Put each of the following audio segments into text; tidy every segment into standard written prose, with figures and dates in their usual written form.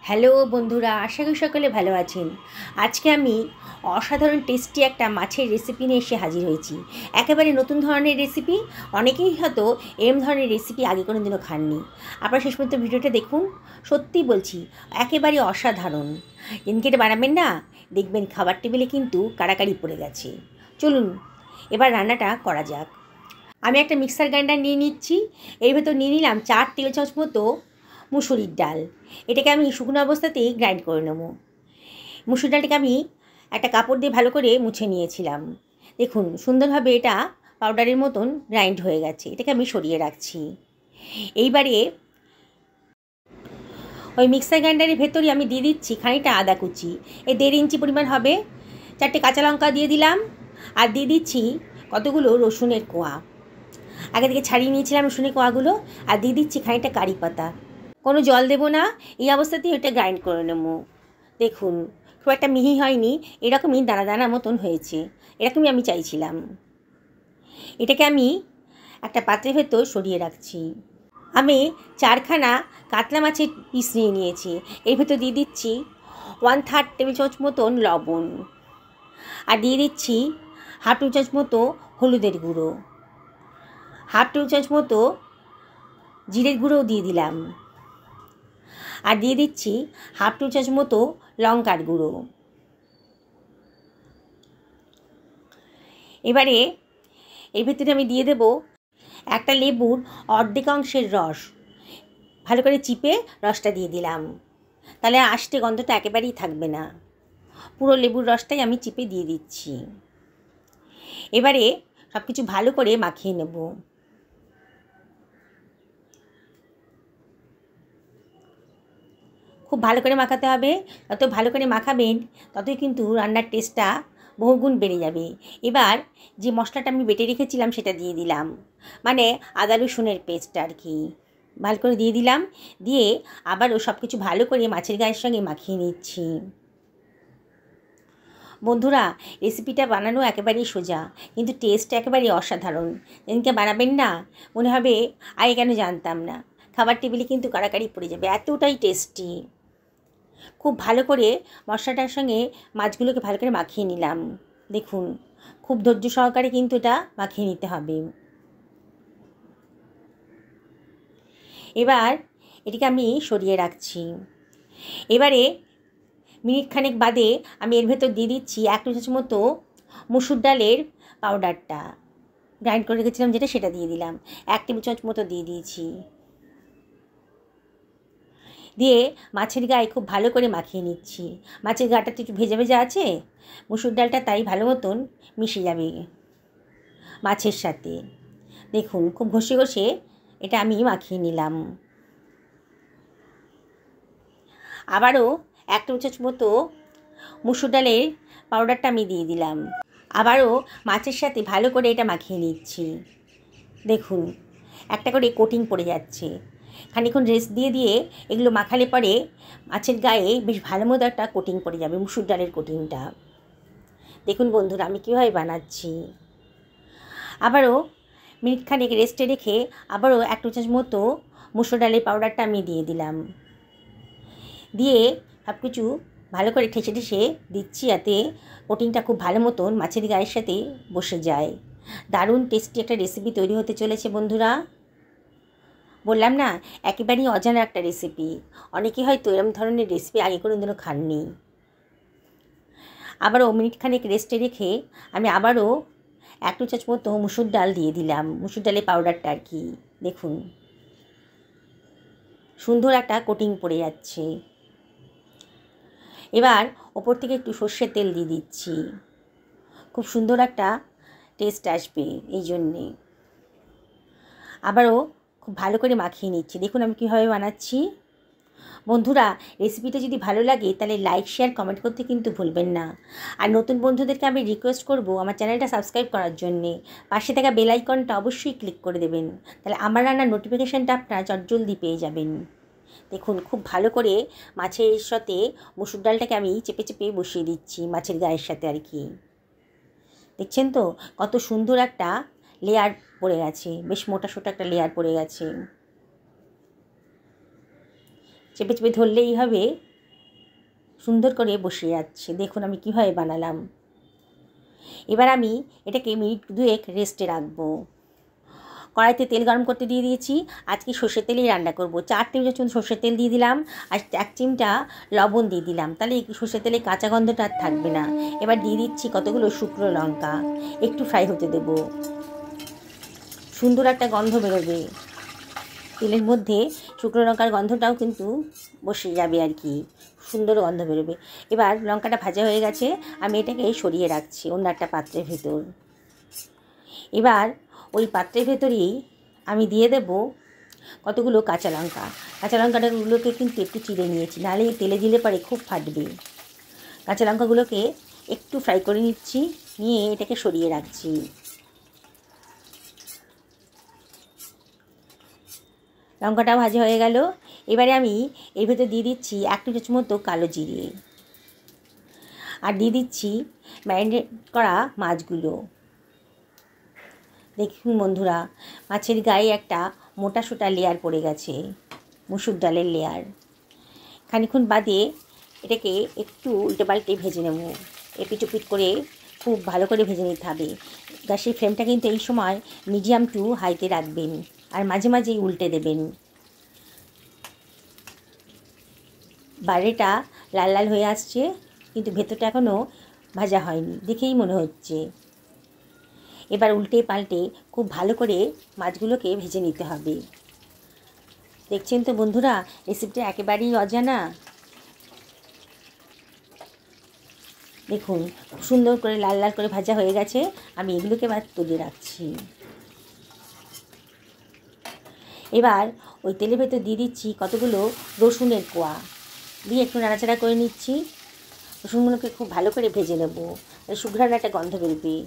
Hello বন্ধুরা, আশা করি সকলে ভালো আছেন। আজকে আমি অসাধারণ টেস্টি একটা মাছের রেসিপি নিয়ে এসে হাজির হয়েছি। একেবারে নতুন ধরনের রেসিপি। অনেকেই হয়তো এরম ধরনের রেসিপি আগে কোনো দিনও খাননি। আপনারা শেষ পর্যন্ত ভিডিওটা দেখুন। সত্যি বলছি, একেবারে অসাধারণ। যেদিনকে এটা বানাবেন না, দেখবেন খাবার টেবিলে কিন্তু কাড়াকাড়ি পড়ে গেছে। চলুন এবার রান্নাটা করা যাক। আমি একটা মিক্সার গ্রাইন্ডার নিয়ে নিচ্ছি। এর ভেতর নিয়ে নিলাম 4 টেবিল চামচ মতো মুসুরির ডাল। এটাকে আমি শুকনো অবস্থাতেই গ্রাইন্ড করে নেব। মুসুর ডালটাকে আমি একটা কাপড় দিয়ে ভালো করে মুছে নিয়েছিলাম। দেখুন সুন্দরভাবে এটা পাউডারের মতন গ্রাইন্ড হয়ে গেছে। এটাকে আমি সরিয়ে রাখছি। এইবারে ওই মিক্সার গ্রাইন্ডারের ভেতরই আমি দিয়ে দিচ্ছি খানিকটা আদা কুচি। এই 1.5 ইঞ্চি পরিমাণ হবে। 4টে কাঁচা লঙ্কা দিয়ে দিলাম। আর দিয়ে দিচ্ছি কতগুলো রসুনের কোয়া। আগে থেকে ছাড়িয়ে নিয়েছিলাম রসুনের কোয়াগুলো। আর দিয়ে দিচ্ছি খানিকটা কারি পাতা। কোনো জল দেব না, এই অবস্থাতেই এটা গ্রাইন্ড করে নেব। দেখুন খুব একটা মিহি হয়নি, এরকমই দানা দানা মতন হয়েছে। এরকমই আমি চাইছিলাম। এটাকে আমি একটা পাত্রের ভেতর সরিয়ে রাখছি। আমি 4খানা কাতলা মাছের পিস নিয়ে নিয়েছি। এর ভেতর দিয়ে দিচ্ছি 1/3 টেবিল চামচ মতন লবণ। আর দিয়ে দিচ্ছি 1/2 টেবিল চামচ মতো হলুদের গুঁড়ো, 1/2 টেবিল চামচ মতো জিরের গুঁড়োও দিয়ে দিলাম। আর দিয়ে দিচ্ছি 1/2 টেবিল চামচ মতো লঙ্কার গুঁড়ো। এবারে এর ভিতরে আমি দিয়ে দেব একটা লেবুর অর্ধেক অংশের রস। ভালো করে চিপে রসটা দিয়ে দিলাম। তাহলে আষ্টে গন্ধটা একেবারেই থাকবে না। পুরো লেবুর রসটাই আমি চিপে দিয়ে দিচ্ছি। এবারে সব কিছু ভালো করে মাখিয়ে নেব। খুব ভালো করে মাখাতে হবে। যত ভালো করে মাখাবেন ততই কিন্তু রান্নার টেস্টটা বহুগুণ বেড়ে যাবে। এবার যে মশলাটা আমি বেটে রেখেছিলাম সেটা দিয়ে দিলাম, মানে আদা রসুনের পেস্টটা আর কি। ভালো করে দিয়ে দিলাম। দিয়ে আবারও সব কিছু ভালো করে মাছের গায়ের সঙ্গে মাখিয়ে নিচ্ছি। বন্ধুরা, রেসিপিটা বানানো একেবারেই সোজা, কিন্তু টেস্ট একেবারেই অসাধারণ। যেদিনকে বানাবেন না, মনে হবে আগে কেন জানতাম না। খাবার টেবিলে কিন্তু কাড়াকাড়ি পড়ে যাবে, এতটাই টেস্টি। খুব ভালো করে মশলাটার সঙ্গে মাছগুলোকে ভালো করে মাখিয়ে নিলাম। দেখুন খুব ধৈর্য সহকারে কিন্তু এটা মাখিয়ে নিতে হবে। এবার এটিকে আমি সরিয়ে রাখছি। এবারে মিনিট খানেক বাদে আমি এর ভেতর দিয়ে দিচ্ছি 1 টেবিল চামচ মতো মুসুর ডালের পাউডারটা। গ্রাইন্ড করে রেখেছিলাম যেটা, সেটা দিয়ে দিলাম। 1 টেবিল চামচ মতো দিয়ে দিয়েছি। দিয়ে মাছের গায়ে খুব ভালো করে মাখিয়ে নিচ্ছি। মাছের গাটা তো একটু ভেজা ভেজা আছে, মুসুর ডালটা তাই ভালো মতন মিশে যাবে মাছের সাথে। দেখুন খুব ঘষে ঘষে এটা আমি মাখিয়ে নিলাম। আবারও 1 টেবিল চামচ মতো মুসুর ডালের পাউডারটা আমি দিয়ে দিলাম। আবারও মাছের সাথে ভালো করে এটা মাখিয়ে নিচ্ছি। দেখুন একটা করে কোটিং পড়ে যাচ্ছে। খানিকক্ষণ রেস্ট দিয়ে দিয়ে এগুলো মাখালে পরে মাছের গায়ে বেশ ভালো মতো একটা কোটিং পড়ে যাবে, মুসুর ডালের কোটিংটা। দেখুন বন্ধুরা আমি কীভাবে বানাচ্ছি। আবারও মিনিট খানেক রেস্টে রেখে আবারও 1 টেবিল চামচ মতো মুসুর ডালের পাউডারটা আমি দিয়ে দিলাম। দিয়ে সব কিছু ভালো করে ঠেসে ঠেসে দিচ্ছি, যাতে কোটিংটা খুব ভালো মতন মাছের গায়ের সাথে বসে যায়। দারুণ টেস্টি একটা রেসিপি তৈরি হতে চলেছে বন্ধুরা। বললাম না, একেবারেই অজানা একটা রেসিপি। অনেকে হয়তো এরকম ধরনের রেসিপি আগে কোনো দিনও খাননি। আবারও মিনিট খানেক রেস্টে রেখে আমি আবারও 1 টেবিল চামচ মতো মুসুর ডাল দিয়ে দিলাম, মুসুর ডালের পাউডারটা আর কি। দেখুন সুন্দর একটা কোটিং পড়ে যাচ্ছে। এবার ওপর থেকে একটু সর্ষের তেল দিয়ে দিচ্ছি। খুব সুন্দর একটা টেস্ট আসবে এই জন্যে। আবারও খুব ভালো করে মাখিয়ে নিচ্ছি। দেখুন আমি কীভাবে বানাচ্ছি। বন্ধুরা, রেসিপিটা যদি ভালো লাগে তাহলে লাইক শেয়ার কমেন্ট করতে কিন্তু ভুলবেন না। আর নতুন বন্ধুদেরকে আমি রিকোয়েস্ট করব আমার চ্যানেলটা সাবস্ক্রাইব করার জন্যে। পাশে থাকা বেল আইকনটা অবশ্যই ক্লিক করে দেবেন, তাহলে আমার রান্নার নোটিফিকেশানটা আপনারা চটজলদি পেয়ে যাবেন। দেখুন খুব ভালো করে মাছের সাথে মুসুর ডালটাকে আমি চেপে চেপে বসিয়ে দিচ্ছি মাছের গায়ের সাথে আর কি। দেখছেন তো কত সুন্দর একটা লেয়ার পড়ে গেছে, বেশ মোটা সোটা একটা লেয়ার পড়ে গেছে। চেপে চেপে ধরলেই হবে সুন্দর করে বসে যাচ্ছে। দেখুন আমি কীভাবে বানালাম। এবার আমি এটাকে মিনিট 2 রেস্টে রাখবো। কড়াইতে তেল গরম করতে দিয়ে দিয়েছি। আজকে সর্ষের তেলেই রান্না করব। 4 টেবিল চামচ সর্ষের তেল দিয়ে দিলাম, আর 1 চিমটা লবণ দিয়ে দিলাম, তাহলে সর্ষের তেলে কাঁচা গন্ধটা আর থাকবে না। এবার দিয়ে দিচ্ছি কতগুলো শুকনো লঙ্কা, একটু ফ্রাই হতে দেব। সুন্দর একটা গন্ধ বেরোবে তেলের মধ্যে, শুকনো লঙ্কার গন্ধটাও কিন্তু বসে যাবে আর কি, সুন্দর গন্ধ বেরোবে। এবার লঙ্কাটা ভাজা হয়ে গেছে, আমি এটাকে সরিয়ে রাখছি অন্য একটা পাত্রের ভেতর। এবার ওই পাত্রের ভেতরেই আমি দিয়ে দেব কতগুলো কাঁচা লঙ্কা। কাঁচা লঙ্কাটাগুলোকে কিন্তু একটু চিড়ে নিয়েছি, নাহলে তেলে দিলে পরে খুব ফাটবে। কাঁচা লঙ্কাগুলোকে একটু ফ্রাই করে নিচ্ছি, নিয়ে এটাকে সরিয়ে রাখছি। লঙ্কাটা ভাজা হয়ে গেল। এবারে আমি এর ভেতর দিয়ে দিচ্ছি 1 টেবিল চামচ মতো কালো জিরে, আর দিয়ে দিচ্ছি ম্যারিনেট করা মাছগুলো। দেখুন বন্ধুরা, মাছের গায়ে একটা মোটা সোটা লেয়ার পড়ে গেছে, মুসুর ডালের লেয়ার। খানিক্ষণ বাদে এটাকে একটু উল্টে পাল্টে ভেজে নেব। এপিট ওপিট করে খুব ভালো করে ভেজে নিতে হবে। গ্যাসের ফ্লেমটা কিন্তু এই সময় মিডিয়াম টু হাইতে রাখবেন, আর মাঝে মাঝেই উল্টে দেবেন। বাইরেটা লাল লাল হয়ে আসছে, কিন্তু ভেতরটা এখনও ভাজা হয়নি দেখেই মনে হচ্ছে। এবার উল্টে পাল্টে খুব ভালো করে মাছগুলোকে ভেজে নিতে হবে। দেখছেন তো বন্ধুরা, রেসিপিটা একেবারেই অজানা। দেখুন সুন্দর করে লাল লাল করে ভাজা হয়ে গেছে, আমি এগুলোকে এবার তুলে রাখছি। এবার ওই তেলের ভেতর দিয়ে দিচ্ছি কতগুলো রসুনের কোয়া, দিয়ে একটু নাড়াচাড়া করে নিচ্ছি। রসুনগুলোকে খুব ভালো করে ভেজে নেব, সুঘ্রাণ একটা গন্ধ বেরোবে।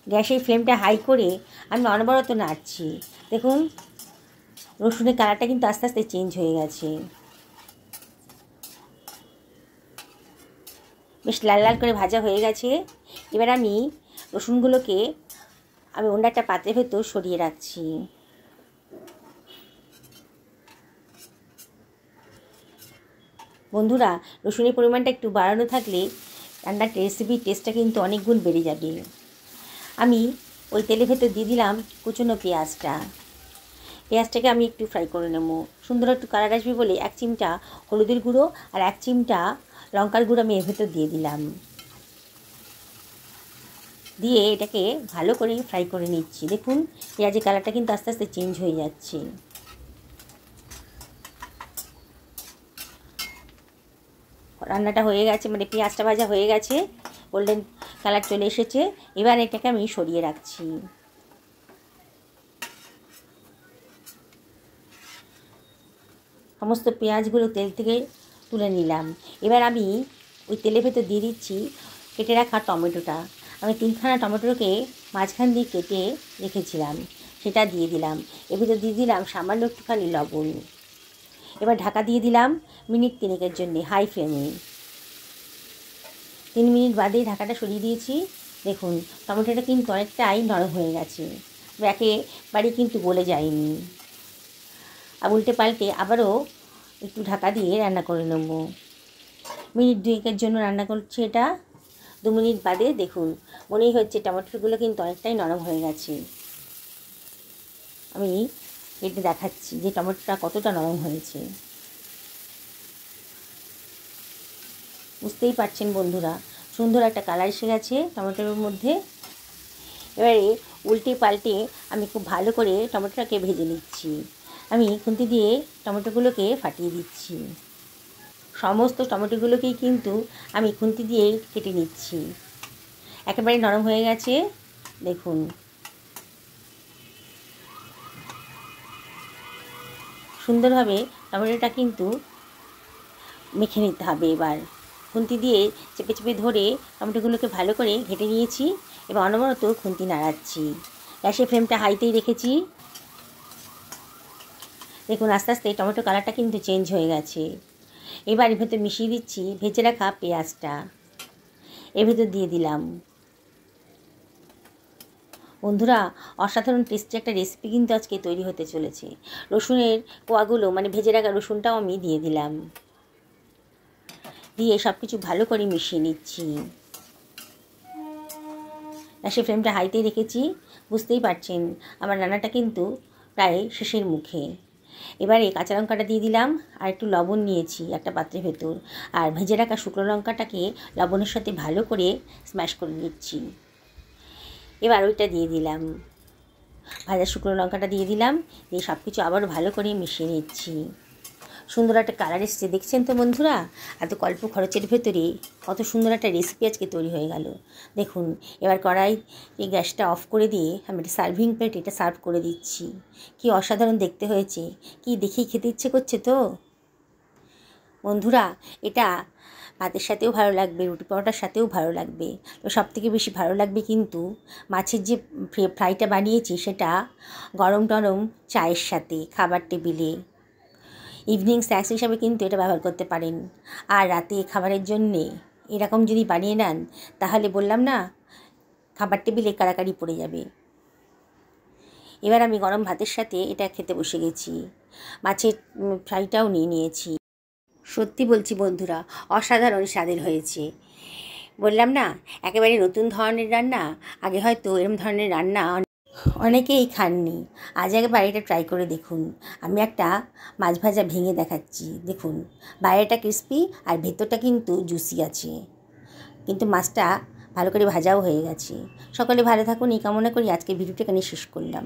গ্যাসের ফ্লেমটা হাই করে আমি অনবরত নাড়ছি। দেখুন রসুনের কালারটা কিন্তু আস্তে আস্তে চেঞ্জ হয়ে গেছে, বেশ লাল লাল করে ভাজা হয়ে গেছে। এবার আমি রসুনগুলোকে অন্য একটা পাত্রের ভেতর সরিয়ে রাখছি। বন্ধুরা, রসুনের পরিমাণটা একটু বাড়ানো থাকলে রান্নার রেসিপির টেস্টটা কিন্তু অনেক গুণ বেড়ে যাবে। আমি ওই তেলের ভেতর দিয়ে দিলাম কুচনো পেঁয়াজটাকে আমি একটু ফ্রাই করে নেব। সুন্দর একটু কালার আসবে বলে 1 চিমটা হলুদের গুঁড়ো আর 1 চিমটা লঙ্কার গুঁড়ো আমি এর ভেতর দিয়ে দিলাম। দিয়ে এটাকে ভালো করে ফ্রাই করে নিচ্ছি। দেখুন পেঁয়াজের কালারটা কিন্তু আস্তে আস্তে চেঞ্জ হয়ে যাচ্ছে। রান্নাটা হয়ে গেছে, মানে পেঁয়াজটা ভাজা হয়ে গেছে, গোল্ডেন কালার চলে এসেছে। এবার এটাকে আমি সরিয়ে রাখছি। সমস্ত পেঁয়াজগুলো তেল থেকে তুলে নিলাম। এবার আমি ওই তেলের ভেতর দিয়ে দিচ্ছি কেটে রাখা টমেটোটা। আমি 3খানা টমেটোকে মাঝখান দিয়ে কেটে রেখেছিলাম, সেটা দিয়ে দিলাম। এর ভিতর দিয়ে দিলাম সামান্য একটুখানি লবণ। এবার ঢাকা দিয়ে দিলাম মিনিট 3 জন্য হাই ফ্লেমে। 3 মিনিট বাদেই ঢাকাটা সরিয়ে দিয়েছি। দেখুন টমেটোটা কিন্তু অনেকটাই নরম হয়ে গেছে, একেবারে কিন্তু গলে যায়নি। আর উল্টে পাল্টে আবারও একটু ঢাকা দিয়ে রান্না করে নেব। মিনিট 2 জন্য রান্না করছি এটা। 2 মিনিট বাদে দেখুন মনেই হচ্ছে টমেটোগুলো কিন্তু অনেকটাই নরম হয়ে গেছে। আমি কেটে দেখাচ্ছি যে টমেটোটা কতটা নরম হয়েছে। বুঝতেই পারছেন বন্ধুরা, সুন্দর একটা কালার এসে গেছে টমেটোর মধ্যে। এবারে উল্টে পাল্টে আমি খুব ভালো করে টমেটোটাকে ভেজে নিচ্ছি। আমি খুন্তি দিয়ে টমেটোগুলোকে ফাটিয়ে দিচ্ছি। সমস্ত টমেটোগুলোকেই কিন্তু আমি খুন্তি দিয়ে কেটে নিচ্ছি। একেবারে নরম হয়ে গেছে দেখুন। সুন্দরভাবে টমেটোটা কিন্তু মেখে নিতে হবে। এবার খুন্তি দিয়ে চেপে চেপে ধরে টমেটোগুলোকে ভালো করে ঘেটে নিয়েছি এবং অনবরত খুন্তি নাড়াচ্ছি। গ্যাসের ফ্লেমটা হাইতেই রেখেছি। দেখুন আস্তে আস্তে টমেটো কালারটা কিন্তু চেঞ্জ হয়ে গেছে। এবার এর ভেতর মিশিয়ে দিচ্ছি ভেজে রাখা পেঁয়াজটা, এর ভেতর দিয়ে দিলাম। বন্ধুরা, অসাধারণ টেস্টি একটা রেসিপি কিন্তু আজকে তৈরি হতে চলেছে। রসুনের কোয়াগুলো মানে ভেজে রাখা রসুনটাও আমি দিয়ে দিলাম। দিয়ে সব কিছু ভালো করে মিশিয়ে নিচ্ছি। গ্যাসের ফ্লেমটা হাইতেই রেখেছি। বুঝতেই পারছেন আমার রান্নাটা কিন্তু প্রায় শেষের মুখে। এবারে কাঁচা লঙ্কাটা দিয়ে দিলাম, আর একটু লবণ নিয়েছি একটা পাত্রের ভেতর, আর ভেজে রাখা শুকনো লঙ্কাটাকে লবণের সাথে ভালো করে স্ম্যাশ করে নিচ্ছি। এবার ওইটা দিয়ে দিলাম, ভাজা শুকনো লঙ্কাটা দিয়ে দিলাম, দিয়ে সব কিছু আবারও ভালো করে মিশিয়ে নিচ্ছি। সুন্দর একটা কালার এসছে, দেখছেন তো বন্ধুরা? এত অল্প খরচের ভেতরে কত সুন্দর একটা রেসিপি আজকে তৈরি হয়ে গেল। দেখুন, এবার কড়াই এই গ্যাসটা অফ করে দিয়ে আমি একটা সার্ভিং প্লেট এটা সার্ভ করে দিচ্ছি। কি অসাধারণ দেখতে হয়েছে, কি দেখেই খেতে ইচ্ছে করছে তো বন্ধুরা। এটা ভাতের সাথেও ভালো লাগবে, রুটি পরোটার সাথেও ভালো লাগবে। তো সবথেকে বেশি ভালো লাগবে কিন্তু মাছের যে ফ্রাইটা বানিয়েছি সেটা গরম টরম চায়ের সাথে খাবার টেবিলে ইভিনিং স্ন্যাক্স হিসাবে কিন্তু এটা ব্যবহার করতে পারেন। আর রাতে খাবারের জন্যে এরকম যদি বানিয়ে নেন তাহলে বললাম না, খাবার টেবিলে কাড়াকাড়ি পড়ে যাবে। এবার আমি গরম ভাতের সাথে এটা খেতে বসে গেছি। মাছের ফ্রাইটাও নিয়ে নিয়েছি। সত্যি বলছি বন্ধুরা, অসাধারণ স্বাদের হয়েছে। বললাম না, একেবারে নতুন ধরনের রান্না। আগে হয়তো এরকম ধরনের রান্না অনেকেই খাননি। আজ একবার এটা ট্রাই করে দেখুন। আমি একটা মাছ ভাজা ভেঙে দেখাচ্ছি, দেখুন বাইরেটা ক্রিস্পি আর ভেতরটা কিন্তু জুসি আছে, কিন্তু মাছটা ভালো করে ভাজাও হয়ে গেছে। সকলে ভালো থাকুন এই কামনা করি আজকে ভিডিওটা এখানে শেষ করলাম।